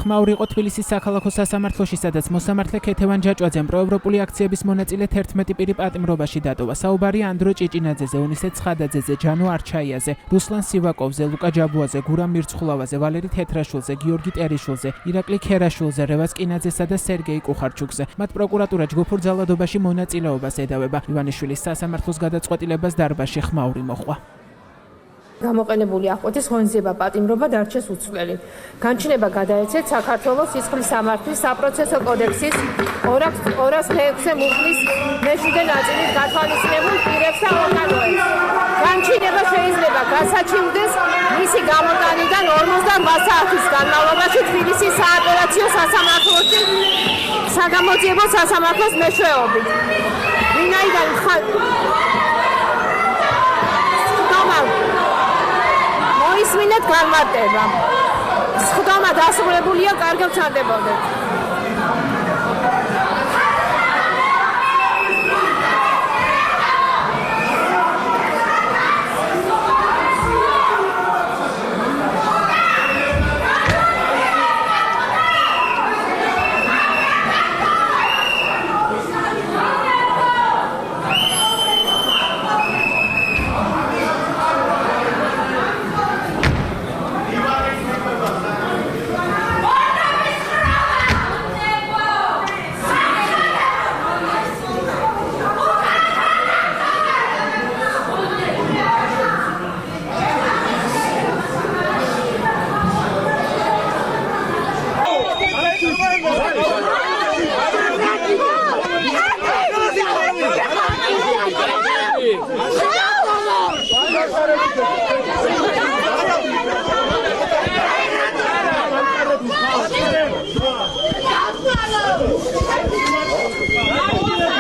ხმაური იყო თბილისის საქალაქო სასამართლოში, სადაც მოსამართლე ქეთევან ჯაჭვაძემ პროევროპული აქციების მონაწილე 11 პირი პატიმრობაში დატოვა. საუბარია ანდრო ჭიჭინაძეზე, უნისე ცხადაძეზე, ჯანო არჩაიაზე, რუსლან სივაკოვზე, ლუკა ჯაბუაზე, გურამ მირცხულავაზე, ვალერი თეთრაშვილზე, გიორგი ტერიშვილზე, ირაკლი ქერაშვილზე, რევას კინაძესა და სერგეი კუხარჩუკზე. მათ პროკურატურა ჯგუფურ ძალადობაში მონაწილეობას ედავება. ივანიშვილის სასამართლოს გადაწყვეტილებას დარბაზში ხმაური მოჰყვა. გამოყენებული აღკვეთის ღონისძიება პატიმრობა დარჩეს უცვლელი. განჩინება გადაეცეთ საქართველოს სისხლის სამართლის საპროცესო კოდექსის 206 მუხლის მეშვიდე ნაწილის გათვალისწინებულ პირებს და ორგანოებს. განჩინება შეიძლება გასაჩივრდეს მისი გამოტანიდან 48 საათის განმავლობაში თბილისის სააპელაციო სასამართლოში საგამოძიებო სასამართლოს მეშვეობით. ვინაიდან ისმინეთ განმარტება. სხდომა დასრულებულია, კარგად ვცანდებოდეთ.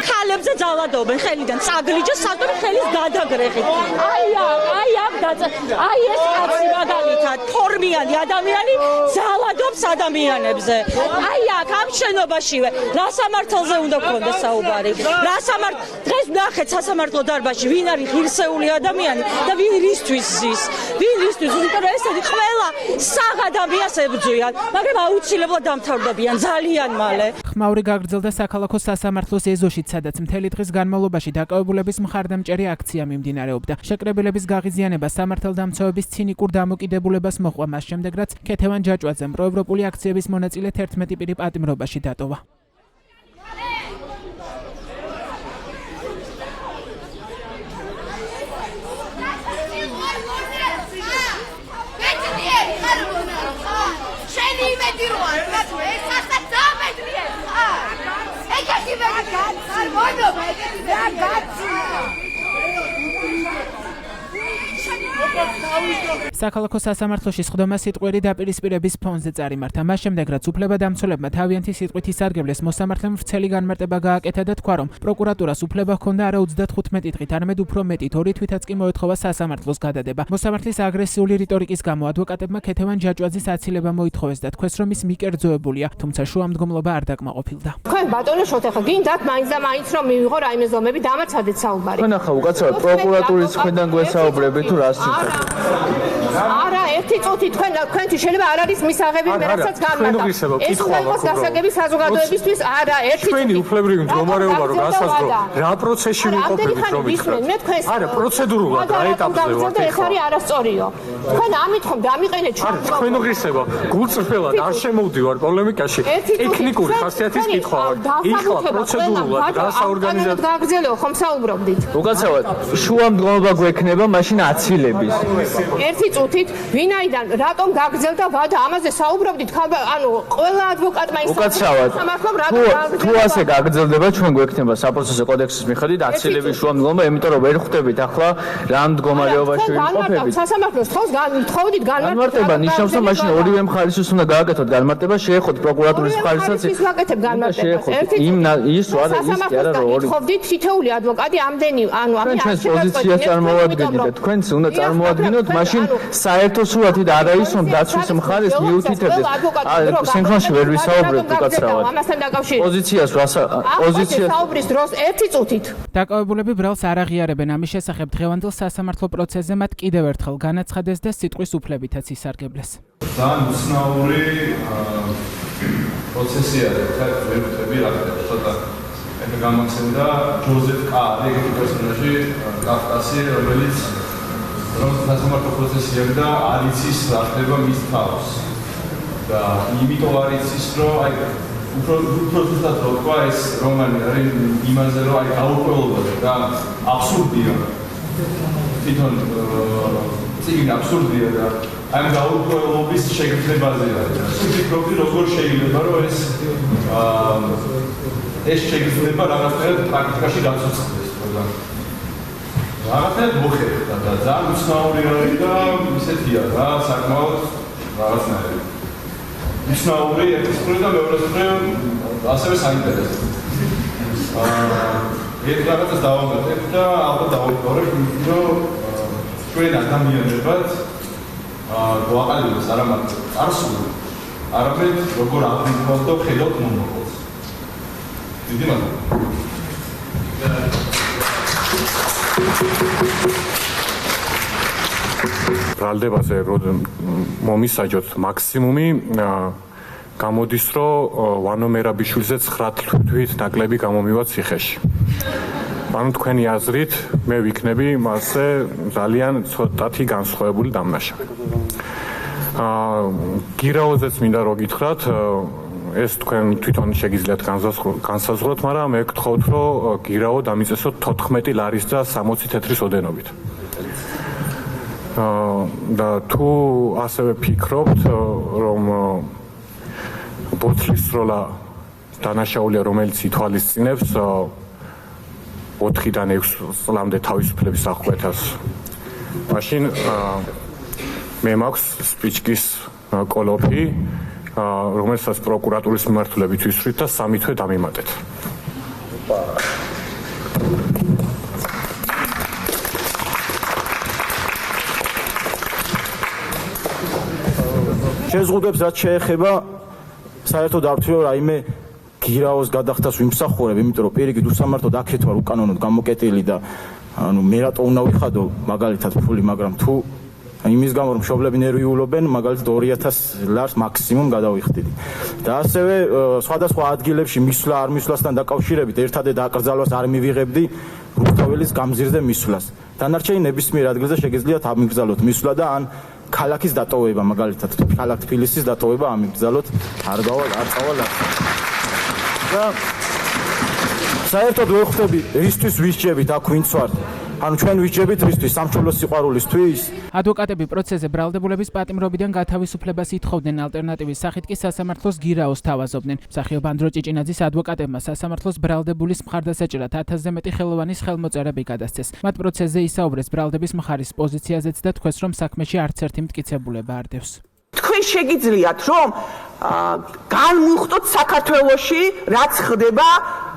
ქალებზე ძალადობენ ხელიდან წაგლიჯა სატური ხელის გადაგრეხით. აი ეს კაცი მაგალითად ფორმიანი ადამიანი ძალადობს ადამიანებზე. აი აქ ამ შენობაშივე რა სამართალზე უნდა გქონდეს საუბარი. დღეს ნახეთ სასამართლო დარბაზში ვინ არის ღირსეული ადამიანი და ვინ რისთვის ზის. იმიტომ რომ ესეთი ყველა საღ ადამიანს ებრძვიან, მაგრამ აუცილებლად დამთავრდებიან ძალიან მალე. ხმაური გაგრძელდა საქალაქო სასამართლოს ეზოშიც, სადაც მთელი დღის განმავლობაში დაკავებულების მხარდამჭერი აქცია მიმდინარეობდა. შეკრებილების გაღიზიანება სამართალდამცავების ცინიკურ დამოკიდებულებას მოჰყვა, მას შემდეგ რაც ქეთევან ჯაჭვაძემ პროევროპული აქციების მონაწილე 11 პირი პატიმრობაში დატოვა. საქალაქო სასამართლოში სხდომა სიტყვიერი დაპირისპირების ფონზე წარიმართა. მას შემდეგ რაც უფლებადამცველებმა თავიანთი სიტყვით ისარგებლეს, მოსამართლემ ვრცელი განმარტება გააკეთა და თქვა, რომ პროკურატურას უფლება ჰქონდა არა 35 დღით, არამედ უფრო მეტით 2 თვითაც კი მოეთხოვა სასამართლოს გადადება. მოსამართლის აგრესიული რიტორიკის გამო ადვოკატებმა ქეთევან ჯაჭვაძის აცილება მოითხოვეს და თქვეს, რომ ის მიკერძოებულია, თუმცა შუამდგომლობა არ დაკმაყოფილდა. თქვენ ბატონო შოთეხა გინდათ მაინც და მაინც რომ მივიღო რაიმე ზომები დამარცხადეთ საუბარი. თქვენ ახლა უკაცრავად პროკურატურის მხრიდან გვესაუბრებით თუ რას ციტეთ. არა, ერთი წუთი თქვენთვის შეიძლება არ არის მისაღები მე რასაც განმარტა. ეს უნდა იყოს გასაგები საზოგადოებისთვის, არა, ერთი წუთი. ჩვენი უფლებრივი მდგომარეობა რომ გასაზრო, რა პროცესში ვიყოფებით რომ ვიქრათ. არა, პროცედურულად რა ეტაპზე ვართ ეს არის არასწორიო. თქვენ ამით ხომ დამიყენეთ ჩვენ. არა, თქვენ ღირსება გულწრფელად არ შემოვდივარ პოლემიკაში. ტექნიკური ხასიათის კითხვა. ეხლა პროცედურულად რა საორგანიზაციო გაგრძელო ხომ საუბრობდით. უკაცრავად შუამდგომლობა გვექნება მაშინ აცილების. ერთი წუთით ვინაიდან რატომ გაგრძელდა ვადა ამაზე საუბრობდით ანუ ყველა ადვოკატმა ის უკაცრავად თუ ასე გაგრძელდება ჩვენ გვექნება საპროცესო კოდექსის მიხედვით აცილების შუამდგომლობა, იმიტომ რომ ვერ ხვდებით ახლა რა მდგომარეობაში ვიმყოფებით. სასამართლოს თავს გთხოვდით განმარტება ნიშნავს რომ მაშინ ორივე მხარისთვის უნდა გააკეთოთ განმარტება, შეეხოთ პროკურატურის მხარესაც ის ვაკეთებ განმარტებას. ის არა რომ ორი გთხოვდით თითოეული ადვოკატი ამდენი ანუ ამის პოზიციას წარმოადგენთ და თქვენც უნდა წარმოადგენოთ მაშინ საერთო სრულად არ არის რომ დაცვის მხარეს მიუთითებდეს სინქრონში ვერ ვისაუბრებთ უკაცრავად პოზიციას საუბრის დროს ერთი წუთით დაკავებულები ბრალს არ აღიარებენ ამის შესახებ დღევანდელ სასამართლო პროცესზე მათ კიდევ ერთხელ განაცხადეს და სიტყვის უფლებითაც ისარგებლეს ძალიან უცნაური პროცესია ხა ვერ ვხვდები რა ხდება ცოტა ეს გამახსენდა ჯოზეფ კარი ეგეთი პერსონაჟი კავკასი რომელიც სასამართლო პროცესია და არ იცის რა ხდება მის თავს და იმიტომ არ იცის რომ აი უფრო ზუსტად რო თქვა ეს რომანი არის იმაზე რომ აი გაურკვევლობა და აბსურდია თვითონ წიგნი აბსურდია და აი გაურკვევლობის შეგრძნებაზეა ვფიქრობდი როგორ შეიძლება რომ ეს შეგრძნება რაღაცნაირად პრაქტიკაში გაცოცხლდეს და რაღაცნაირად მოხერხდა და ძალიან უცნაური არის და ისეთია რა საკმაოდ რაღაცნაირად უცნაური ერთის მხრივ და მეორეს მხრივ ასევე საინტერესო ერთ რაღაცას დავამატებ და ალბათ დავუყურებ რომ ჩვენ ადამიანებად გვაყალიბებს არა მარტო წარსული არამედ როგორ აღნიშნავთ და ხედავთ მომავალს დიდი მადლობა ბრალდებაზე მომისაჯოთ მაქსიმუმი გამოდის რომ ვანო მერაბიშვილზე 9 თვით ნაკლები გამომივა ციხეში. ანუ თქვენი აზრით მე ვიქნები მასზე ძალიან ცოტათი განსხვავებული დამნაშავე. გირაოზეც მინდა რომ გითხრათ ეს თქვენ თვითონ შეგიძლიათ განსაზღვროთ, მაგრამ მე გთხოვთ რომ გირაო დამიწესოთ 14 ლარის და 60 თეთრის ოდენობით. და თუ ასევე ფიქრობთ რომ ბოთლის სროლა დანაშაულია რომელიც ითვალისწინებს 4-დან 6 წლამდე თავისუფლების აღკვეთას მაშინ მე მაქვს სპიჩკის კოლოფი რომელსაც პროკურატურის მიმართულებით ვისვრით და 3 თვე დამიმატეთ შეზღუდვებს რაც შეეხება საერთოდ არ ვთვლი რომ რაიმე გირაოს გადახდას ვიმსახურებ, იმიტომ რომ პირიქით უსამართლოდ აქეთ ვარ უკანონოდ გამოკეტილი და ანუ მე რატო უნდა ვიხადო მაგალითად ფული, მაგრამ თუ იმის გამო რომ მშობლები ნერვიულობენ, მაგალითად 2000 ლარს მაქსიმუმ გადავიხდიდი. და ასევე სხვადასხვა ადგილებში მისვლა არ მისვლასთან დაკავშირებით ერთადერთ აკრძალვას არ მივიღებდი რუსთაველის გამზირზე მისვლას. დანარჩენი ნებისმიერ ადგილზე შეგიძლიათ ამიგზავნოთ მისვლა და ან ქალაქის დატოვება, მაგალითად ქალაქ თბილისის დატოვება ამიგზავნოთ, არ წავალ. და საერთოდ ვერ ხვდები რისთვის ვისჯებით აქ ვინც ვართ. ანუ ჩვენ ვისჯებით რისთვის სამშობლოს სიყვარულისთვის. ადვოკატები პროცესზე ბრალდებულების პატიმრობიდან გათავისუფლებას ითხოვდნენ, ალტერნატივის სახით კი სასამართლოს გირაოს თავაზობდნენ. მსახიობ ანდრო ჭიჭინაძის ადვოკატებმა სასამართლოს ბრალდებულის მხარდასაჭერად 1000-ზე მეტი ხელოვანის ხელმოწერები გადასცეს. მათ პროცესზე ისაუბრეს ბრალდების მხარის პოზიციაზეც და თქვეს, რომ საქმეში არც ერთი მტკიცებულება არ დევს. თქვენ შეგიძლიათ რომ განმუხტოთ საქართველოში რაც ხდება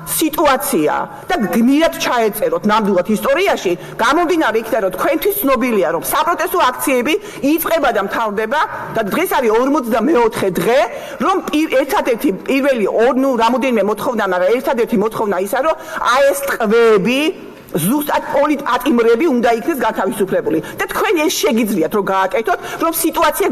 სიტუაცია და გმირად ჩაეწეროთ ნამდვილად ისტორიაში გამომდინარე იქიდან რომ თქვენთვის ცნობილია რომ საპროტესტო აქციები იწყება და მთავრდება და დღეს არის 44 დღე რომ ერთადერთი პირველი რამოდენიმე მოთხოვნა მაგრამ ერთადერთი მოთხოვნა ისა რომ აი ეს ტყვეები ზუსტად პატიმრები უნდა იქნეს გათავისუფლებული და თქვენ ეს შეგიძლიათ რომ გააკეთოთ რომ სიტუაცია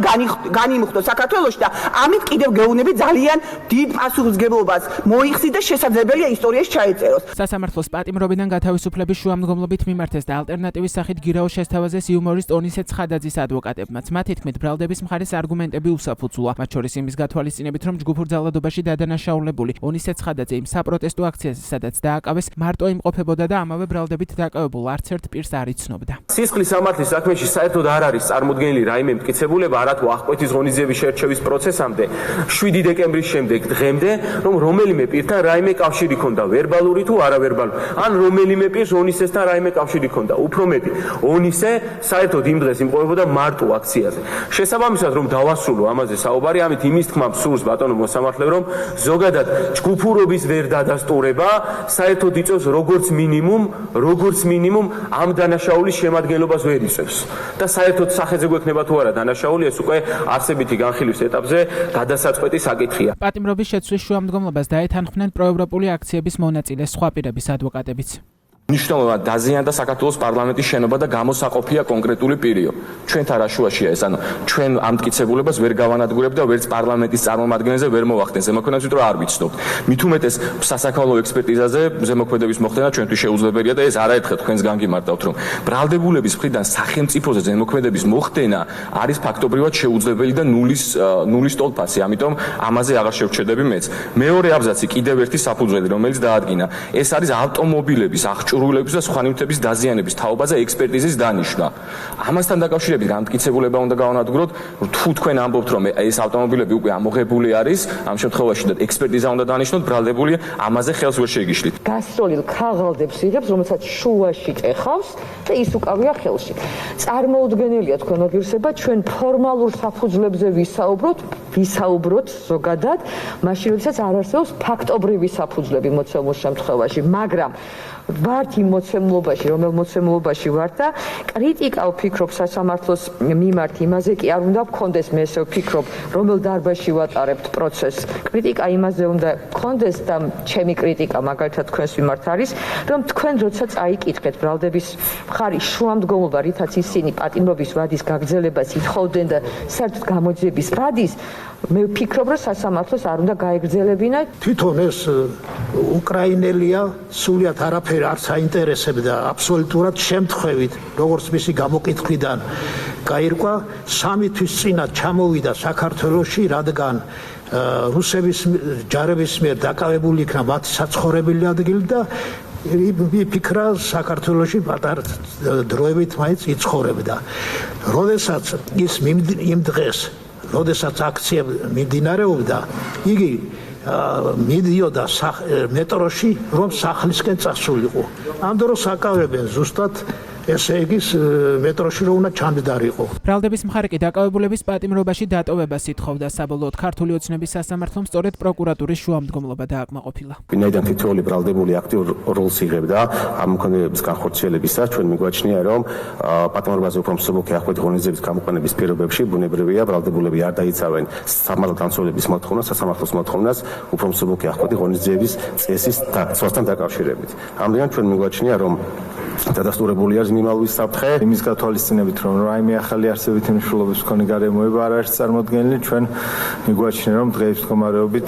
განიმუხტოს საქართველოში და ამით კიდევ გეუბნები ძალიან დიდ პასუხისმგებლობას მოიხსნით და შესაძლებელია ისტორიაში ჩაეწეროს. სასამართლოს პატიმრობიდან გათავისუფლების შუამდგომლობით მიმართეს და ალტერნატივის სახით გირაოს შესთავაზეს იუმორისტ ონისე ცხადაძის ადვოკატებმაც. მათი თქმით ბრალდების მხარის არგუმენტები უსაფუძვოა. მათ შორის იმის გათვალისწინებით რომ ჯგუფურ ძალადობაში დადანაშაულებული ონისე ცხადაძე იმ საპროტესტო აქციაზე სადაც დააკავეს მარტო იმყოფებოდა და ამავე ბრალდებით დაკავებულ არც ერთ პირს არ იცნობდა. სისხლის სამართლის საქმეში საერთოდ არ არის წარმოდგენილი რაიმე მტკიცებულება არათუ აღკვეთის ღონისძიების შერჩევის პროცესამდე 7 დეკემბრის შემდეგ დღემდე რომ რომელიმე პირთან რაიმე კავშირი ქონდა ვერბალური თუ არავერბალური ან რომელიმე პირს ონისესთან რაიმე კავშირი ქონდა უფრო მეტი ონისე საერთოდ იმ დღეს იმყოფებოდა მარტო აქციაზე შესაბამისად რომ დავასრულო ამაზე საუბარი ამით იმის თქმამ სურს ბატონო მოსამართლე რომ ზოგადად ჯგუფურობის ვერ დადასტურება საერთოდ იწევს როგორც მინიმუმ როგორც მინიმუმ ამ დანაშაულის შემადგენლობას ვერ იწევს და საერთოდ სახეზე გვექნება თუ არა დანაშაული, ეს უკვე არსებითი განხილვის ეტაპზე გადასაწყვეტი საკითხია. პატიმრობის შეცვლის შუამდგომლობას დაეთანხმნენ პროევროპული აქციების მონაწილე სხვა პირების ადვოკატებიც. მნიშვნელოვნად დაზიანდა საქართველოს პარლამენტის შენობა და გამოსაყოფია კონკრეტული პირიო. ჩვენ თარაშუაშია ეს, ანუ ჩვენ ამ მტკიცებულებას ვერ გავანადგურებთ და ვერც პარლამენტის წარმომადგენელზე ვერ მოვახდენთ ზემოქმედებას, ვიდრე არ ვიცნობთ. მით უმეტეს სასაქონლო ექსპერტიზაზე ზემოქმედების მოხდენა ჩვენთვის შეუძლებელია და ეს არაერთხელ თქვენს განგიმარტავთ, რომ ბრალდებულების მხრიდან სახელმწიფოზე ზემოქმედების მოხდენა არის ფაქტობრივად შეუძლებელი და ნულის ტოლფასი, ამიტომ ამაზე აღარ შევჩერდები მეც. მეორე აბზაცი კიდევ ერთი საფუძველი, რომელიც დაადგინა, ეს არის ავტომობილების აღჭურვილების და სხვა ნივთების დაზიანების თაობაზე ექსპერტიზის დანიშვნა. ამასთან დაკავშირებით განმტკიცებულება უნდა გავანადგუროთ, თუ თქვენ ამბობთ, რომ ეს ავტომობილები უკვე ამოღებული არის, ამ შემთხვევაში და ექსპერტიზა უნდა დანიშნოთ, ბრალდებული ამაზე ხელს ვერ შეგიშლით. გასროლილ ქაღალდებს იღებს, რომელსაც შუაში ჭეხავს და ის უკავია ხელში. წარმოუდგენელია თქვენ ოგირსება, ჩვენ ფორმალურ საფუძვლებზე ვისაუბროთ ზოგადად, მაშინ როდესაც არ არსებობს ფაქტობრივი საფუძვლები მოცემულ შემთხვევაში, მაგრამ ვართ იმ მოცემულობაში, რომელ მოცემულობაში ვართ და კრიტიკა ვფიქრობ სასამართლოს მიმართ იმაზე კი არ უნდა გქონდეს, მე ესე ვფიქრობ, რომელ დარბაზში ვატარებთ პროცესს. კრიტიკა იმაზე უნდა გქონდეს და ჩემი კრიტიკა მაგალითად თქვენს მიმართ არის, რომ თქვენ როცა წაიკითხეთ ბრალდების მხარის შუამდგომლობა, რითაც ისინი პატიმრობის ვადის გაგრძელებას ითხოვდნენ და საერთოდ გამოძიების ვადის, მე ვფიქრობ, რომ სასამართლოს არ უნდა გაეგრძელებინა. თვითონ ეს უკრაინელია სულიად არაფერი არ საინტერესებდა აბსოლუტურად შემთხვევით, როგორც მისი გამოკითხვიდან გაირკვა, 3 თვის წინათ ჩამოვიდა საქართველოში, რადგან რუსების ჯარების მიერ დაკავებული იქნა მათი საცხოვრებელი ადგილი და იფიქრა საქართველოში პატარა დროებით მაინც იცხოვრებდა. როდესაც ის იმ დღეს როდესაც აქცია მიმდინარეობდა, იგი მიდიოდა მეტროში, რომ სახლისკენ წასულიყო. ამ დროს აკავებენ ზუსტად ესე იგი მეტროში რომ უნდა ჩამდარიყო. ბრალდების მხარე კი დაკავებულების პატიმრობაში დატოვებას ითხოვდა. საბოლოოდ ქართული ოცნების სასამართლომ სწორედ პროკურატურის შუამდგომლობა დააკმაყოფილა. ვინაიდან თითოეული ბრალდებული აქტიურ როლს იღებდა ამ მოქმედებების განხორციელებისას, ჩვენ მიგვაჩნია, რომ პატიმრობაზე უფრო მსუბუქი აღკვეთი ღონისძიების გამოყენების პირობებში ბუნებრივია ბრალდებულები არ დაიცავენ სამართალ დამცველების მოთხოვნას, სასამართლოს მოთხოვნას უფრო მსუბუქი აღკვეთი ღონისძიების წესის დაცვასთან დაკავშირებით. ამდენად ჩვენ მიგვაჩნია, რომ დადასტურებულია მინიმალური საფრთხე იმის გათვალისწინებით, რომ რაიმე ახალი არსებითი მნიშვნელობის მქონე გარემოება არ არის წარმოქმნილი, ჩვენ მიგვაჩნია, რომ დღეის მდგომარეობით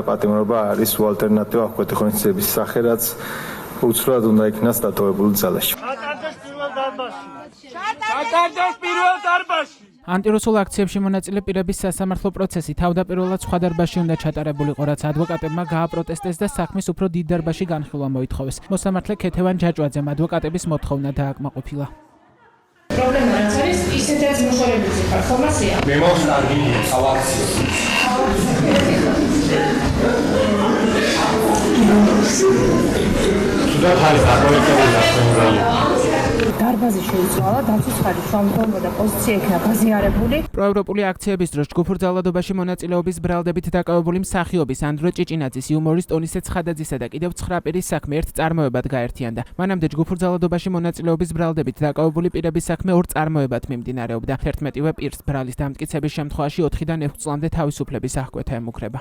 პატიმრობა არის ალტერნატივა აღკვეთი ღონისძიების სახე, რაც უცვლად უნდა იქნას დატოვებული ძალაში. ჩატარდეს პირველ დარბაზში. ანტირუსულ აქციებში მონაწილე პირების სასამართლო პროცესი თავდაპირველად სხვა დარბაზში უნდა ჩატარებულიყო, რაც ადვოკატებმა გააპროტესტეს და საქმის უფრო დიდ დარბაზში განხილვა მოითხოვეს. მოსამართლე ქეთევან ჯაჭვაძემ ადვოკატების მოთხოვნა დააკმაყოფილა. პრობლემა რაც არის, ისედაც მოხარებულზე ხარ, ხომასია? მე მოსტარგი ავაქციო. თუნდაც არის დაკავებული დარბაზი შეიცვალა, დაცვის ხარის შუამდგომლობა და პოზიცია იქნა გაზიარებული. პროევროპული აქციების დროს ჯგუფურ ძალადობაში მონაწილეობის ბრალდებით დაკავებული მსახიობის ანდრო ჭიჭინაძის, იუმორის ტონისე ცხადაძისა და კიდევ 9 პირის საქმე ერთ წარმოებად გაერთიანდა. მანამდე ჯგუფურ ძალადობაში მონაწილეობის ბრალდებით დაკავებული პირების საქმე 2 წარმოებად მიმდინარეობდა. 11-ვე პირს ბრალის დამტკიცების შემთხვევაში 4-დან 6 წლამდე თავისუფლების აღკვეთა ემუქრება.